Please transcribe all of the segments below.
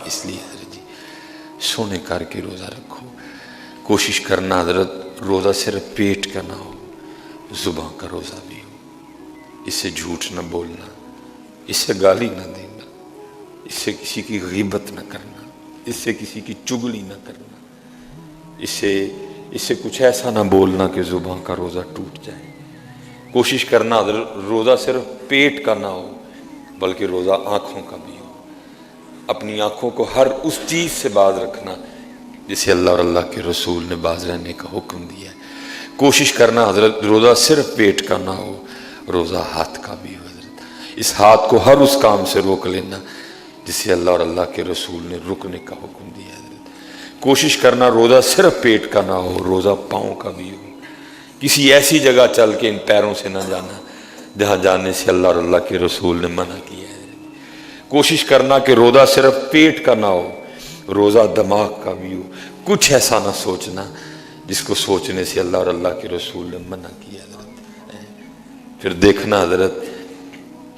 اس لیے حضرت جی سونے کر کے روزہ رکھو. کوشش کرنا حضرت روزہ صرف پیٹ کا نہ ہو، زبان کا روزہ بھی ہو. اس سے جھوٹ نہ بولنا، اس سے گالی نہ دینا، اس سے کسی کی غیبت نہ کرنا، اس سے کسی کی چگلی نہ کرنا، اس سے کچھ ایسا نہ بولنا کہ زبان کا روزہ ٹوٹ جائے. کوشش کرنا حضرت روزہ صرف پیٹ کا نہ ہو بلکہ روزہ آنکھوں کا بھی ہو. اپنی آنکھوں کو ہر اس چیز سے باز رکھنا جسے اللہ اور اللہ کے رسول نے باز رہنے کا حکم دیا ہے. کوشش کرنا حضرت روزہ صرف پیٹ کا نہ ہو، روزہ ہاتھ کا بھی ہو. حضرت اس ہاتھ کو ہر اس کام سے روک لینا جسے اللہ اور اللہ کے رسول نے رکنے کا حکم دیا ہے. حضرت کوشش کرنا روزہ صرف پیٹ کا نہ ہو، روزہ پاؤں کا بھی ہو. کسی ایسی جگہ چل کے ان پیروں سے نہ جانا جہاں جانے سے اللہ اور اللہ کے رسول نے منع کیا ہے. کوشش کرنا کہ روزہ صرف پیٹ کا نہ ہو، روزہ دماغ کا بھی ہو. کچھ ایسا نہ سوچنا جس کو سوچنے سے اللہ اور اللہ کے رسول نے منع کیا. حضرت پھر دیکھنا حضرت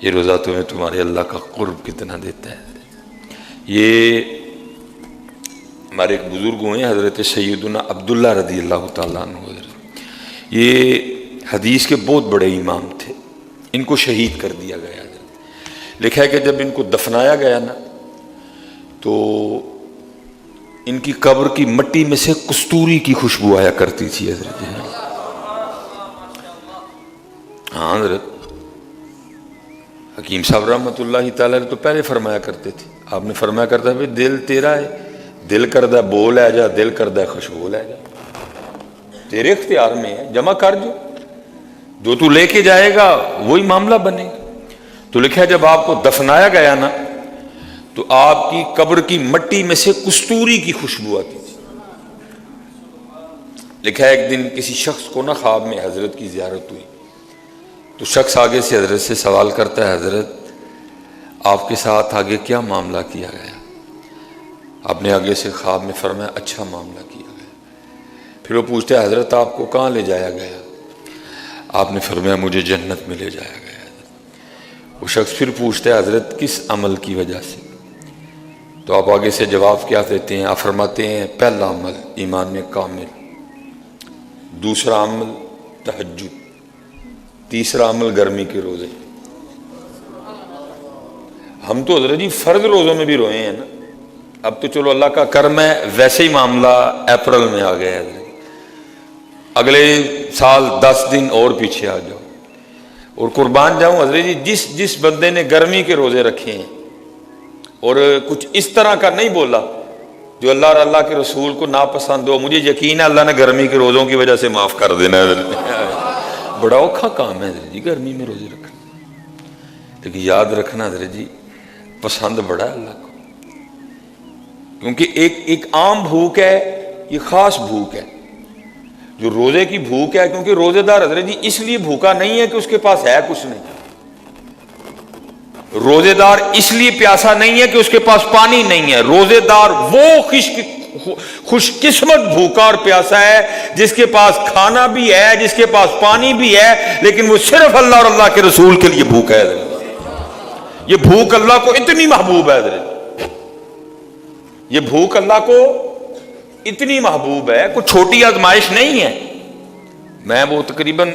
یہ روزہ تمہیں تمہارے اللہ کا قرب کتنا دیتا ہے. یہ ہمارے ایک بزرگ ہوئے ہیں حضرت سیدنا عبداللہ رضی اللہ تعالیٰ عنہ. حضرت یہ حدیث کے بہت بڑے امام تھے، ان کو شہید کر دیا گیا. حضرت لکھا ہے کہ جب ان کو دفنایا گیا نا تو ان کی قبر کی مٹی میں سے کستوری کی خوشبو آیا کرتی تھی. حضرت ہاں حضرت حکیم صاحب رحمۃ اللہ تعالیٰ نے تو پہلے فرمایا کرتے تھے. آپ نے فرمایا کرتا ہے دل تیرا ہے، دل کردہ بول ہے جا، دل کردہ خوشبو لے جا. تیرے اختیار میں ہے، جمع کر جو تو لے کے جائے گا وہی معاملہ بنے گا. تو لکھا ہے جب آپ کو دفنایا گیا نا تو آپ کی قبر کی مٹی میں سے کستوری کی خوشبو آتی تھی. لکھا ہے ایک دن کسی شخص کو نا خواب میں حضرت کی زیارت ہوئی تو شخص آگے سے حضرت سے سوال کرتا ہے حضرت آپ کے ساتھ آگے کیا معاملہ کیا گیا؟ آپ نے آگے سے خواب میں فرمایا اچھا معاملہ کیا گیا. پھر وہ پوچھتے ہیں حضرت آپ کو کہاں لے جایا گیا؟ آپ نے فرمایا مجھے جنت میں لے جایا گیا. وہ شخص پھر پوچھتا ہے حضرت کس عمل کی وجہ سے؟ تو آپ آگے سے جواب کیا دیتے ہیں؟ آپ فرماتے ہیں پہلا عمل ایمان کامل، دوسرا عمل تہجد، تیسرا عمل گرمی کے روزے. ہم تو حضرت جی فرض روزوں میں بھی روئے ہیں نا. اب تو چلو اللہ کا کرم ہے ویسے ہی معاملہ اپریل میں آ گیا ہے. اگلے سال 10 دن اور پیچھے آ جاؤ اور قربان جاؤں حضرت جی جس بندے نے گرمی کے روزے رکھے ہیں اور کچھ اس طرح کا نہیں بولا جو اللہ اور اللہ کے رسول کو ناپسند ہو، مجھے یقین ہے اللہ نے گرمی کے روزوں کی وجہ سے معاف کر دینا ہے. بڑا اوکھا کام ہے حضرت جی گرمی میں روزے رکھنا. لیکن یاد رکھنا حضرت جی پسند بڑا ہے اللہ کو، کیونکہ ایک عام بھوک ہے، یہ خاص بھوک ہے جو روزے کی بھوک ہے. کیونکہ روزے دار حضرت جی اس لیے بھوکا نہیں ہے کہ اس کے پاس ہے کچھ نہیں. روزے دار اس لیے پیاسا نہیں ہے کہ اس کے پاس پانی نہیں ہے. روزے دار وہ خوش قسمت بھوکا اور پیاسا ہے جس کے پاس کھانا بھی ہے، جس کے پاس پانی بھی ہے، لیکن وہ صرف اللہ اور اللہ کے رسول کے لیے بھوکا ہے. یہ بھوک اللہ کو اتنی محبوب ہے حضرت، یہ بھوک اللہ کو اتنی محبوب ہے، کوئی چھوٹی آزمائش نہیں ہے. میں وہ تقریباً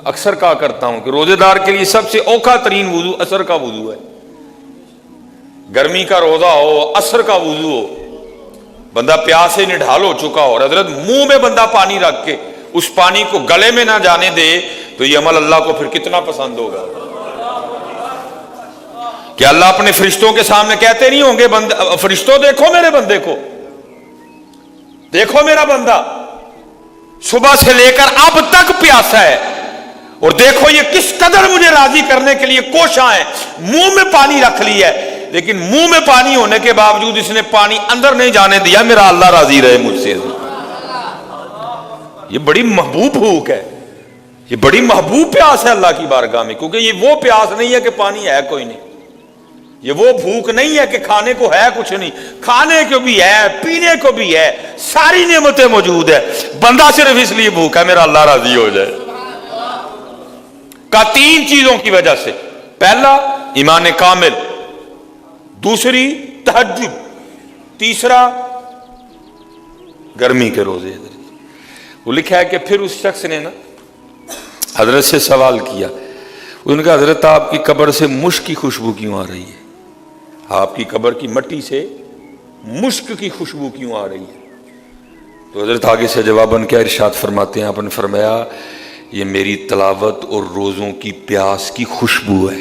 اکثر کہا کرتا ہوں کہ روزے دار کے لیے سب سے اوکھا ترین وضو عصر کا وضو ہے. گرمی کا روزہ ہو، عصر کا وضو ہو، بندہ پیاس سے نڈھال ہو چکا ہو اور حضرت منہ میں بندہ پانی رکھ کے اس پانی کو گلے میں نہ جانے دے تو یہ عمل اللہ کو پھر کتنا پسند ہوگا. کیا اللہ اپنے فرشتوں کے سامنے کہتے نہیں ہوں گے فرشتوں دیکھو میرے بندے کو، دیکھو میرا بندہ صبح سے لے کر اب تک پیاسا ہے اور دیکھو یہ کس قدر مجھے راضی کرنے کے لیے کوشاں ہے. منہ میں پانی رکھ لیا ہے لیکن منہ میں پانی ہونے کے باوجود اس نے پانی اندر نہیں جانے دیا. میرا اللہ راضی رہے مجھ سے. یہ بڑی محبوب بھوک ہے، یہ بڑی محبوب پیاس ہے اللہ کی بارگاہ میں. کیونکہ یہ وہ پیاس نہیں ہے کہ پانی ہے کوئی نہیں، یہ وہ بھوک نہیں ہے کہ کھانے کو ہے کچھ نہیں. کھانے کو بھی ہے، پینے کو بھی ہے، ساری نعمتیں موجود ہے. بندہ صرف اس لیے بھوکا میرا اللہ راضی ہو جائے. کا 3 چیزوں کی وجہ سے، پہلا ایمان کامل، دوسری تہجد تیسرا گرمی کے روزے. وہ لکھا ہے کہ پھر اس شخص نے نا حضرت سے سوال کیا. ان کا حضرت آپ کی قبر سے مشک کی خوشبو کیوں آ رہی ہے؟ آپ کی قبر کی مٹی سے مشک کی خوشبو کیوں آ رہی ہے؟ تو حضرت آگے سے جواباً کیا ارشاد فرماتے ہیں؟ آپ نے فرمایا یہ میری تلاوت اور روزوں کی پیاس کی خوشبو ہے.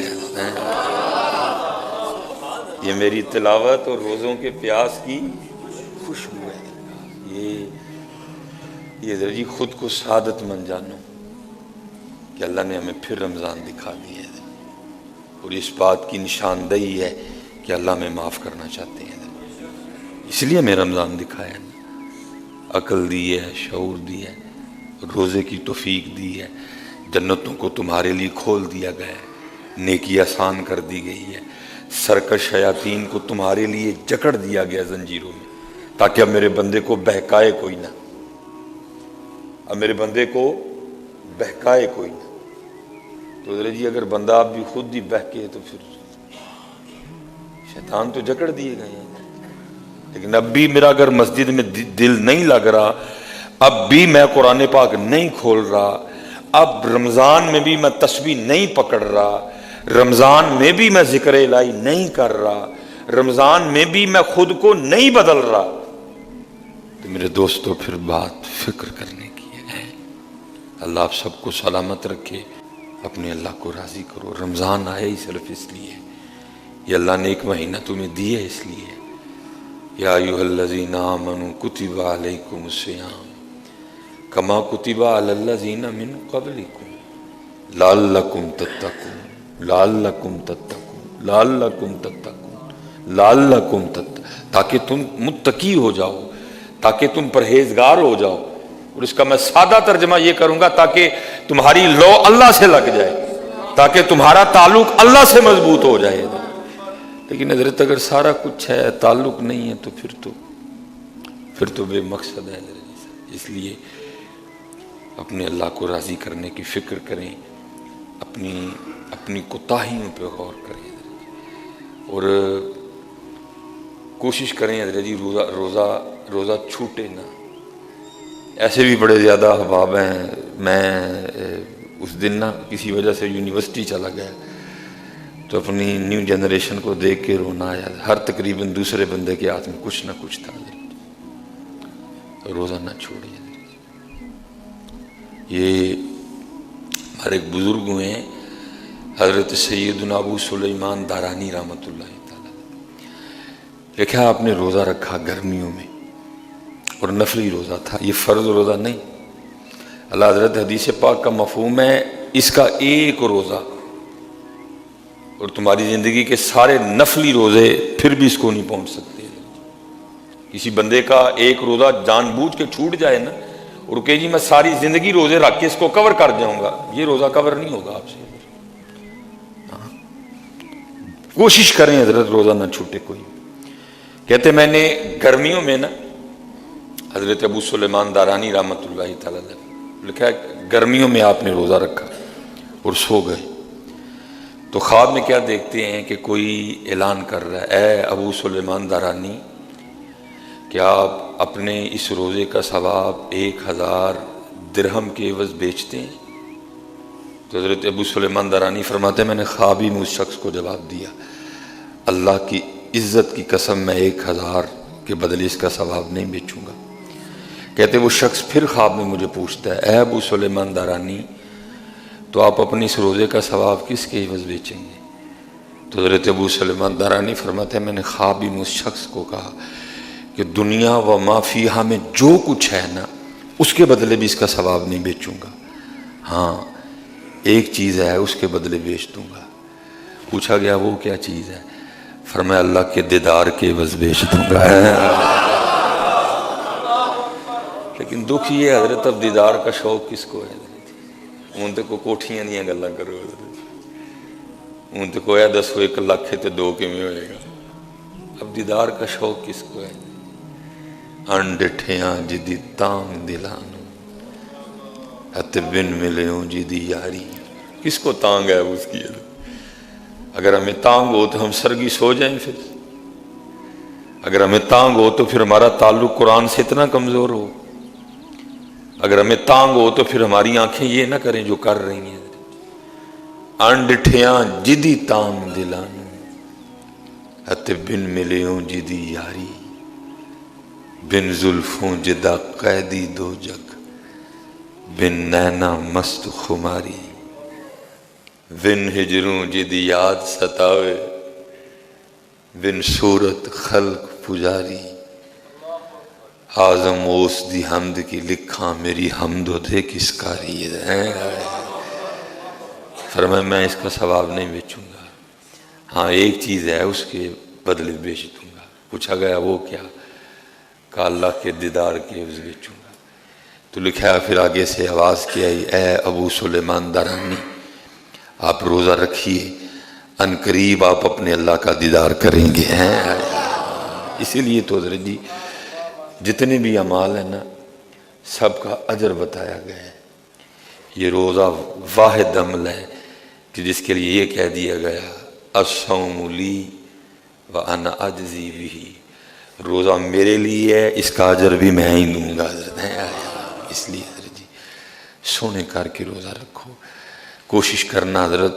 یہ میری تلاوت اور روزوں کے پیاس کی خوشبو ہے. یہ ذرا جی خود کو سعادت مند جانو کہ اللہ نے ہمیں پھر رمضان دکھا دیا ہے اور اس بات کی نشاندہی ہے کہ اللہ ہمیں معاف کرنا چاہتے ہیں. اس لیے ہمیں رمضان دکھایا ہے. عقل دی ہے، شعور دی ہے، روزے کی توفیق دی ہے، جنتوں کو تمہارے لیے کھول دیا گیا ہے، نیکی آسان کر دی گئی ہے، سرکش شیاطین کو تمہارے لیے جکڑ دیا گیا زنجیروں میں تاکہ اب میرے بندے کو بہکائے کوئی نہ. اب میرے بندے کو بہکائے کوئی نہ. تو حضرت جی اگر بندہ اب بھی خود ہی بہکے تو پھر شیطان تو جکڑ دیے گئے ہیں. لیکن اب بھی میرا اگر مسجد میں دل نہیں لگ رہا، اب بھی میں قرآن پاک نہیں کھول رہا، اب رمضان میں بھی میں تسبیح نہیں پکڑ رہا، رمضان میں بھی میں ذکر الہی نہیں کر رہا، رمضان میں بھی میں خود کو نہیں بدل رہا، تو میرے دوستو پھر بات فکر کرنے کی ہے. اللہ آپ سب کو سلامت رکھے. اپنے اللہ کو راضی کرو. رمضان آئے ہی صرف اس لیے، یہ اللہ نے ایک مہینہ تمہیں دیے اس لیے. یا ایھا الذین آمنوا کتب علیکم الصیام کما کتب علی الذین من قبلکم لعلکم تتقون لعلکم تتقون لعلکم تتقون لعلکم تتقون، تاکہ تم متقی ہو جاؤ، تاکہ تم پرہیزگار ہو جاؤ. اور اس کا میں سادہ ترجمہ یہ کروں گا تاکہ تمہاری لو اللہ سے لگ جائے، تاکہ تمہارا تعلق اللہ سے مضبوط ہو جائے. لیکن حضرت اگر سارا کچھ ہے تعلق نہیں ہے تو پھر تو بے مقصد ہے. اس لیے اپنے اللہ کو راضی کرنے کی فکر کریں، اپنی کوتاہیوں پہ غور کریں اور کوشش کریں حضرت جی روزہ چھوٹے نہ. ایسے بھی بڑے زیادہ احباب ہیں. میں اس دن نا کسی وجہ سے یونیورسٹی چلا گیا تو اپنی نیو جنریشن کو دیکھ کے رونا آیا. ہر تقریباً دوسرے بندے کے ہاتھ میں کچھ نہ کچھ تھا. روزہ نہ چھوڑیے. یہ ہمارے ایک بزرگ ہوئے ہیں حضرت سیدنا ابو سلیمان دارانی رحمۃ اللہ تعالیٰ. دیکھا آپ نے روزہ رکھا گرمیوں میں اور نفلی روزہ تھا، یہ فرض روزہ نہیں. اللہ حضرت حدیث پاک کا مفہوم ہے اس کا ایک روزہ، اور تمہاری زندگی کے سارے نفلی روزے پھر بھی اس کو نہیں پہنچ سکتے. کسی بندے کا ایک روزہ جان بوجھ کے چھوٹ جائے نا اور کہ جی میں ساری زندگی روزے رکھ کے اس کو کور کر جاؤں گا، یہ روزہ کور نہیں ہوگا آپ سے. کوشش کریں حضرت روزہ نہ چھوٹے کوئی. کہتے میں نے گرمیوں میں نا حضرت ابو سلیمان دارانی رحمۃ اللہ تعالیٰ لکھا ہے گرمیوں میں آپ نے روزہ رکھا اور سو گئے تو خواب میں کیا دیکھتے ہیں کہ کوئی اعلان کر رہا ہے اے ابو سلیمان دارانی کیا آپ اپنے اس روزے کا ثواب 1000 درہم کے عوض بیچتے ہیں؟ تو حضرت ابو سلیمان دارانی فرماتے ہیں میں نے خواب ہی میں اس شخص کو جواب دیا اللہ کی عزت کی قسم میں 1000 کے بدلے اس کا ثواب نہیں بیچوں گا. کہتے وہ شخص پھر خواب میں مجھے پوچھتا ہے اے ابو سلیمان دارانی تو آپ اپنی اس روزے کا ثواب کس کے عوض بیچیں گے؟ تو حضرت ابو سلیمان دارانی فرماتے ہیں میں نے خواب ہی میں اس شخص کو کہا کہ دنیا و ما فیہا میں جو کچھ ہے نا اس کے بدلے بھی اس کا ثواب نہیں بیچوں گا، ہاں ایک چیز ہے اس کے بدلے بیچ دوں گا. پوچھا گیا وہ کیا چیز ہے؟ فرمایا اللہ کے دیدار کے عوض بیچ دوں گا. لیکن دکھ یہ حضرت اب دیدار کا شوق کس کو ہے؟ ان تے کو کوٹھیاں دیا گلا کرو، ان تے کو ہے 10 1 لاکھ تے 2 کیویں ہوئے گا. اب دیدار کا شوق کس کو ہے؟ انڈٹھیاں جدی تانگ دلانو ات بن ملیوں جدی یاری. کس کو تانگ ہے اس کی؟ اگر ہمیں تانگ ہو تو ہم سرگی سو جائیں. پھر اگر ہمیں تانگ ہو تو پھر ہمارا تعلق قرآن سے اتنا کمزور ہو، اگر ہمیں تانگ ہو تو پھر ہماری آنکھیں یہ نہ کریں جو کر رہی ہیں۔ انڈٹھیاں جدی تام دلانو ہت بن ملیوں جدی یاری، بن زلفوں جدا قیدی دو جگ، بن نینا مست خماری، بن ہجروں جدی یاد ستاوے، بن صورت خلق پجاری، آزم اوس دی حمد کی لکھاں میری حمد و دے کس کاری ہے۔ فرمایا میں اس کا ثواب نہیں بیچوں گا، ہاں ایک چیز ہے اس کے بدلے بیچ دوں گا۔ پوچھا گیا وہ کیا؟ کہا اللہ کے دیدار کے عوض بیچوں گا۔ تو لکھا ہے پھر آگے سے آواز کی آئی، اے ابو سلیمان دارانی آپ روزہ رکھیے، ان قریب آپ اپنے اللہ کا دیدار کریں گے۔ اسی لیے تو حضرت جی جتنے بھی اعمال ہیں نا سب کا اجر بتایا گیا ہے۔ یہ روزہ واحد عمل ہے کہ جس کے لیے یہ کہہ دیا گیا الصوم لی وانا اجزی بہ، روزہ میرے لیے ہے، اس کا اجر بھی میں ہی دوں گا۔ اس لیے حضرت جی سونے کر کے روزہ رکھو، کوشش کرنا حضرت